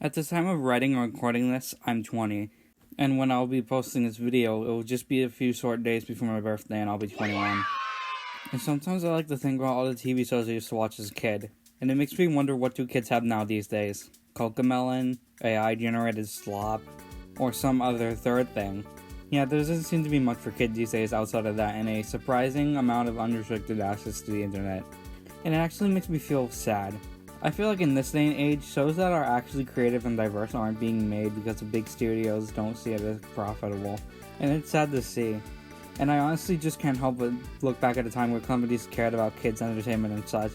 At the time of writing and recording this, I'm 20. And when I'll be posting this video, it will just be a few short days before my birthday and I'll be 21. And sometimes I like to think about all the TV shows I used to watch as a kid. And it makes me wonder, what do kids have now these days? Cocomelon, AI-generated slop, or some other third thing? Yeah, there doesn't seem to be much for kids these days outside of that, and a surprising amount of unrestricted access to the internet. And it actually makes me feel sad. I feel like in this day and age, shows that are actually creative and diverse aren't being made because the big studios don't see it as profitable. And it's sad to see. And I honestly just can't help but look back at a time where companies cared about kids' entertainment and such.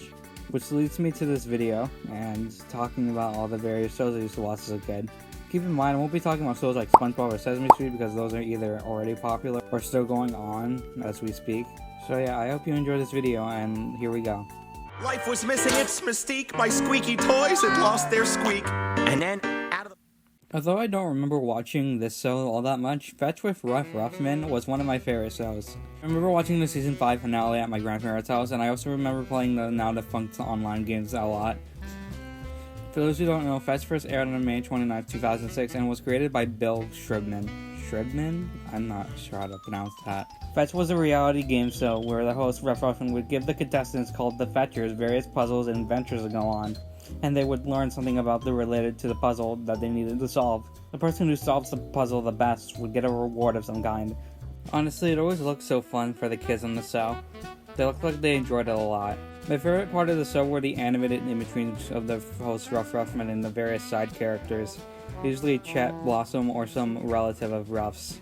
Which leads me to this video, and talking about all the various shows I used to watch as a kid. Keep in mind, I won't be talking about shows like SpongeBob or Sesame Street because those are either already popular or still going on as we speak. So yeah, I hope you enjoyed this video, and here we go. Life was missing its mystique. My squeaky toys had lost their squeak. And then, out of the... Although I don't remember watching this show all that much, Fetch with Ruff Ruffman was one of my favorite shows. I remember watching the season 5 finale at my grandparents' house, and I also remember playing the now defunct online games a lot. For those who don't know, Fetch first aired on May 29, 2006, and was created by Bill Shribman. Shribman? I'm not sure how to pronounce that. Fetch was a reality game show where the host, Ruff Ruffman, would give the contestants called the Fetchers various puzzles and adventures to go on, and they would learn something about the related to the puzzle that they needed to solve. The person who solves the puzzle the best would get a reward of some kind. Honestly, it always looked so fun for the kids on the show. They looked like they enjoyed it a lot. My favorite part of the show were the animated in-betweens of the host Ruff Ruffman and the various side characters, usually Chet, Blossom, or some relative of Ruff's.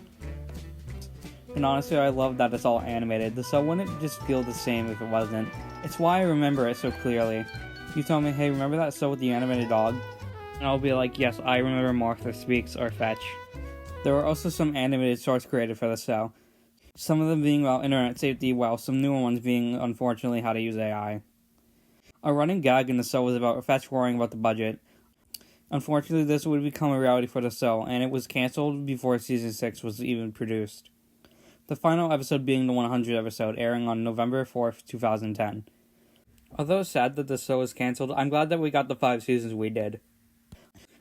And honestly, I love that it's all animated. The show wouldn't just feel the same if it wasn't. It's why I remember it so clearly. You tell me, hey, remember that show with the animated dog? And I'll be like, yes, I remember Martha Speaks or Fetch. There were also some animated shorts created for the show. Some of them being about internet safety, while some newer ones being, unfortunately, how to use AI. A running gag in the show was about Fetch worrying about the budget. Unfortunately, this would become a reality for the show, and it was cancelled before Season 6 was even produced. The final episode being the 100th episode, airing on November 4th, 2010. Although sad that the show was cancelled, I'm glad that we got the 5 seasons we did.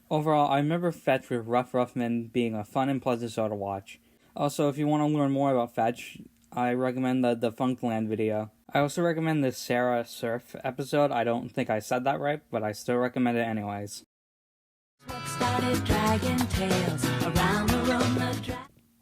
Overall, I remember Fetch with Ruff Ruffman being a fun and pleasant show to watch. Also, if you want to learn more about Fetch, I recommend the Defunctland video. I also recommend the Sarah Surf episode. I don't think I said that right, but I still recommend it anyways.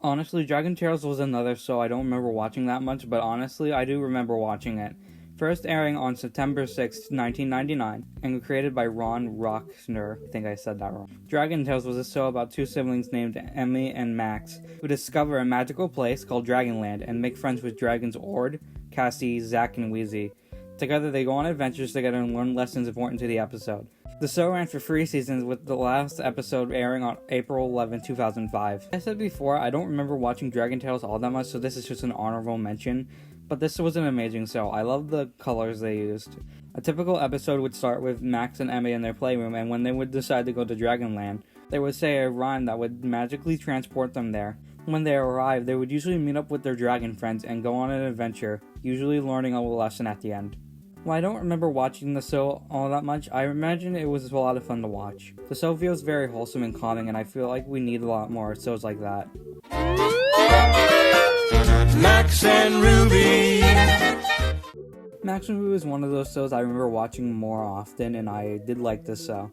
Honestly, Dragon Tales was another show I don't remember watching that much, but honestly, I do remember watching it. First airing on September 6, 1999, and created by Ron Rochner. I think I said that wrong. Dragon Tales was a show about 2 siblings named Emmy and Max, who discover a magical place called Dragonland and make friends with dragons Ord, Cassie, Zack, and Wheezy. Together they go on adventures together and learn lessons important to the episode. The show ran for 3 seasons, with the last episode airing on April 11, 2005. As I said before, I don't remember watching Dragon Tales all that much, so this is just an honorable mention. But this was an amazing show. I love the colors they used. A typical episode would start with Max and Emmy in their playroom, and when they would decide to go to Dragonland, they would say a rhyme that would magically transport them there. When they arrived, they would usually meet up with their dragon friends and go on an adventure, usually learning a lesson at the end. While I don't remember watching the show all that much, I imagine it was a lot of fun to watch. The show feels very wholesome and calming, and I feel like we need a lot more shows like that. Max and Ruby. Max and Ruby is one of those shows I remember watching more often, and I did like this show.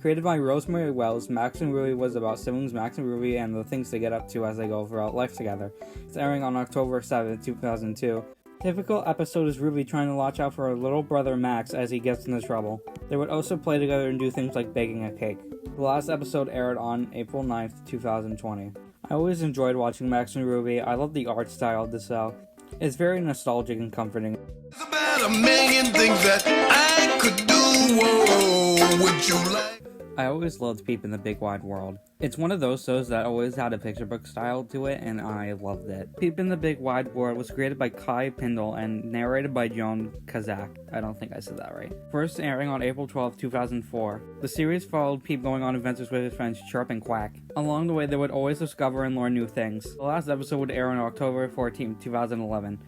Created by Rosemary Wells, Max and Ruby was about siblings Max and Ruby and the things they get up to as they go throughout life together. It's airing on October 7, 2002. Typical episode is Ruby trying to watch out for her little brother Max as he gets into trouble. They would also play together and do things like baking a cake. The last episode aired on April 9th, 2020. I always enjoyed watching Max and Ruby. I love the art style of the show. It's very nostalgic and comforting. There's about a million things that I could do. Whoa, would you like? I always loved Peep in the Big Wide World. It's one of those shows that always had a picture book style to it, and I loved it. Peep in the Big Wide World was created by Kai Pindle and narrated by Joan Kazak. I don't think I said that right. First airing on April 12, 2004. The series followed Peep going on adventures with his friends Chirp and Quack. Along the way, they would always discover and learn new things. The last episode would air on October 14, 2011.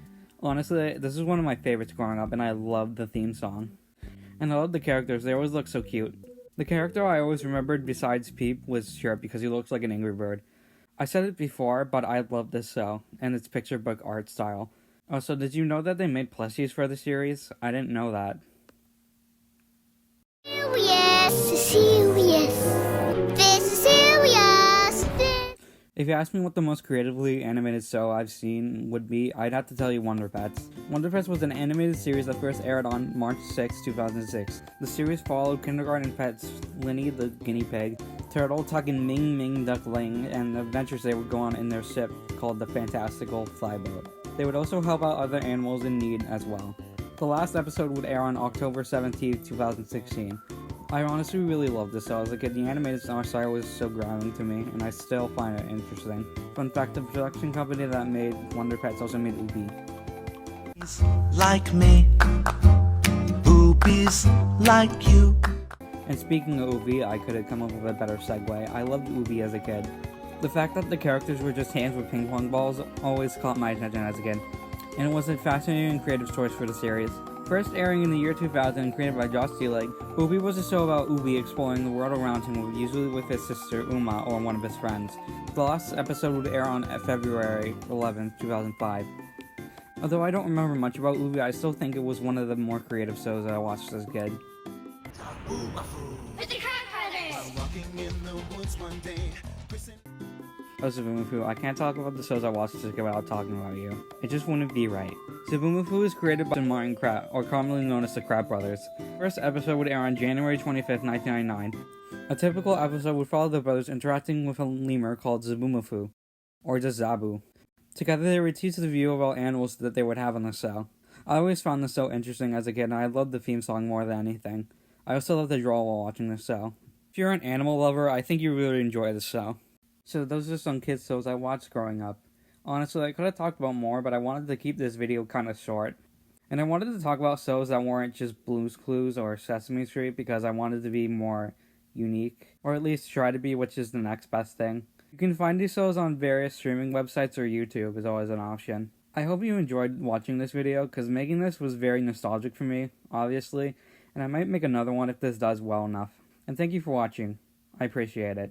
Honestly, this is one of my favorites growing up, and I love the theme song. And I love the characters, they always look so cute. The character I always remembered besides Peep was Chirp because he looks like an angry bird. I said it before, but I love this show, and its picture book art style. Also, did you know that they made plushies for the series? I didn't know that. Serious, serious. This is serious. If you ask me what the most creatively animated show I've seen would be, I'd have to tell you Wonder Pets. Wonder Pets was an animated series that first aired on March 6, 2006. The series followed kindergarten pets Linny the guinea pig, Turtle, Tuck, and Ming Ming Duckling, and the adventures they would go on in their ship called the Fantastical Flyboat. They would also help out other animals in need as well. The last episode would air on October 17, 2016. I honestly really loved this show as a kid. The animated style was so grounding to me, and I still find it interesting. Fun fact, the production company that made Wonder Pets also made Oobi. Like me, Oobies like you. And speaking of Ubie, I could have come up with a better segue. I loved Ubie as a kid. The fact that the characters were just hands with ping pong balls always caught my attention as a kid, and it was a fascinating and creative choice for the series. First airing in the year 2000 and created by Josh Seelig, Oobi was a show about Ubie exploring the world around him, usually with his sister Uma or one of his friends. The last episode would air on February 11, 2005. Although I don't remember much about Ubie, I still think it was one of the more creative shows that I watched as a kid. With the Kratt brothers. Oh, Zubumafu, I can't talk about the shows I watched as a kid without talking about you. It just wouldn't be right. Zubumafu is created by Martin Kratt, or commonly known as the Kratt brothers. First episode would air on January 25th, 1999. A typical episode would follow the brothers interacting with a lemur called Zubumafu, or just Zabu. Together they would teach the view about animals that they would have on the show. I always found this so interesting as a kid, and I loved the theme song more than anything. I also love to draw while watching this show. If you're an animal lover, I think you really enjoy this show. So those are some kids shows I watched growing up. Honestly, I could have talked about more, but I wanted to keep this video kind of short. And I wanted to talk about shows that weren't just Blue's Clues or Sesame Street because I wanted to be more unique. Or at least try to be, which is the next best thing. You can find these shows on various streaming websites or YouTube is always an option. I hope you enjoyed watching this video because making this was very nostalgic for me, obviously. And I might make another one if this does well enough. And thank you for watching. I appreciate it.